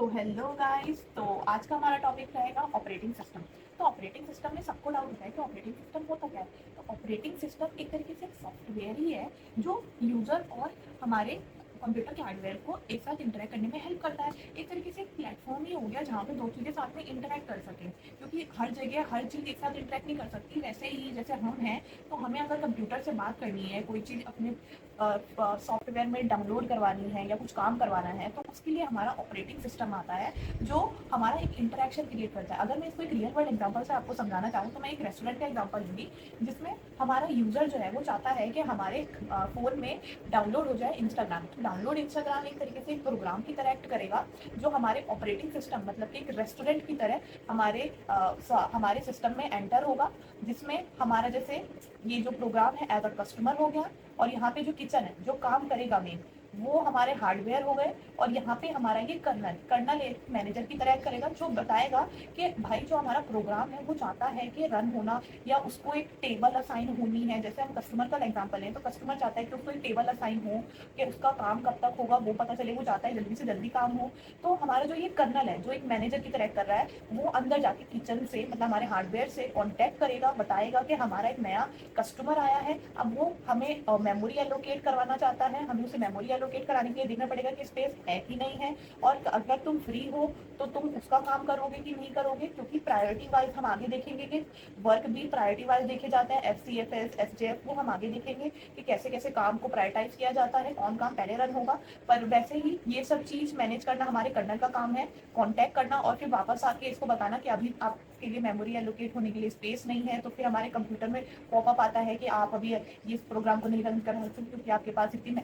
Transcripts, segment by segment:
तो hello guys. तो आज का हमारा टॉपिक रहेगा ऑपरेटिंग सिस्टम। तो ऑपरेटिंग सिस्टम में सबको डाउट होता है कि ऑपरेटिंग सिस्टम होता क्या है। तो ऑपरेटिंग सिस्टम एक तरीके से सॉफ्टवेयर ही है जो यूजर और हमारे कंप्यूटर के हार्डवेयर को एक साथ इंटरेक्ट करने में हेल्प करता है। एक तरीके से एक प्लेटफॉर्म ही हो गया जहाँ पे दो चीज़ें साथ में इंटरेक्ट कर सकें, क्योंकि हर जगह हर चीज़ एक साथ इंटरेक्ट नहीं कर सकती। वैसे ही जैसे हम हैं, तो हमें अगर कंप्यूटर से बात करनी है, कोई चीज़ अपने सॉफ्टवेयर में डाउनलोड करवानी है या कुछ काम करवाना है, तो उसके लिए हमारा ऑपरेटिंग सिस्टम आता है जो हमारा एक इंटरेक्शन क्रिएट करता है। अगर मैं इसको एक रियल वर्ल्ड एग्जांपल से आपको समझाना चाहूँ तो मैं एक रेस्टोरेंट का एग्जांपल दूंगी, जिसमें हमारा यूजर जो है वो चाहता है कि हमारे फ़ोन में डाउनलोड हो जाए इंस्टाग्राम। तो डाउनलोड इंस्टाग्राम एक तरीके से एक प्रोग्राम की तरह एक्ट करेगा, जो हमारे ऑपरेटिंग सिस्टम मतलब कि एक रेस्टोरेंट की तरह हमारे सिस्टम में एंटर होगा, जिसमें हमारा जैसे ये जो प्रोग्राम है एज अ कस्टमर हो गया, और यहाँ पे जो किचन है जो काम करेगा मेन, वो हमारे हार्डवेयर हो गए। और यहाँ पे हमारा ये कर्नल कर्नल एक मैनेजर की तरह करेगा, जो बताएगा कि भाई जो हमारा प्रोग्राम है वो चाहता है कि रन होना, या उसको एक टेबल असाइन होनी है। जैसे हम कस्टमर का एग्जांपल लें तो कस्टमर चाहता है कि उसको एक टेबल असाइन हो, कि उसका काम कब तक होगा वो पता चले, वो चाहता है जल्दी से जल्दी काम हो। तो हमारा जो ये कर्नल है जो एक मैनेजर की तरह कर रहा है, वो अंदर जाके किचन से मतलब हमारे हार्डवेयर से कॉन्टैक्ट करेगा, बताएगा कि हमारा एक नया कस्टमर आया है। अब वो हमें मेमोरी एलोकेट करवाना चाहता है, हमें उसे मेमोरी एलोकेट कराने के लिए देखना पड़ेगा कि स्पेस है कि नहीं है, और अगर तुम फ्री हो तो तुम उसका काम करोगे कि नहीं करोगे, क्योंकि प्रायोरिटी वाइज हम आगे देखेंगे कि वर्क भी प्रायोरिटी वाइज देखे जाते हैं। FCFS SJF वो हम आगे देखेंगे कि कैसे कैसे काम को प्रायोरिटाइज किया जाता है, कौन काम पहले रन होगा। पर वैसे ही ये सब चीज़ मैनेज करना हमारे कर्नल का काम है, कॉन्टैक्ट करना और फिर वापस आके इसको बताना कि अभी आपके लिए मेमोरी एलोकेट होने के लिए स्पेस नहीं है। तो फिर हमारे कंप्यूटर में पॉपअप आता है कि आप अभी ये इस प्रोग्राम को नहीं रन कर सकते क्योंकि आपके पास इतनी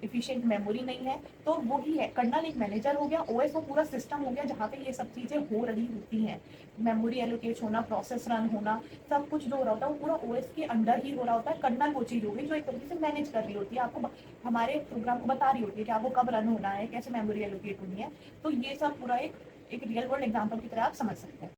एफिशिएंट मेमोरी नहीं है। तो वो ही है, कर्नल एक मैनेजर हो गया, OS वो पूरा सिस्टम हो गया जहाँ पे ये सब चीज़ें हो रही होती हैं। मेमोरी एलोकेट होना, प्रोसेस रन होना, सब कुछ जो हो रहा होता है वो पूरा OS के अंडर ही हो रहा होता है। कर्नल वो चीज़ होगी जो एक तरीके से मैनेज कर रही होती है, आपको हमारे प्रोग्राम को बता रही होती है कि आपको कब रन होना है, कैसे मेमोरी एलोकेट होनी है। तो ये सब पूरा एक रियल वर्ल्ड एग्जाम्पल की तरह आप समझ सकते हैं।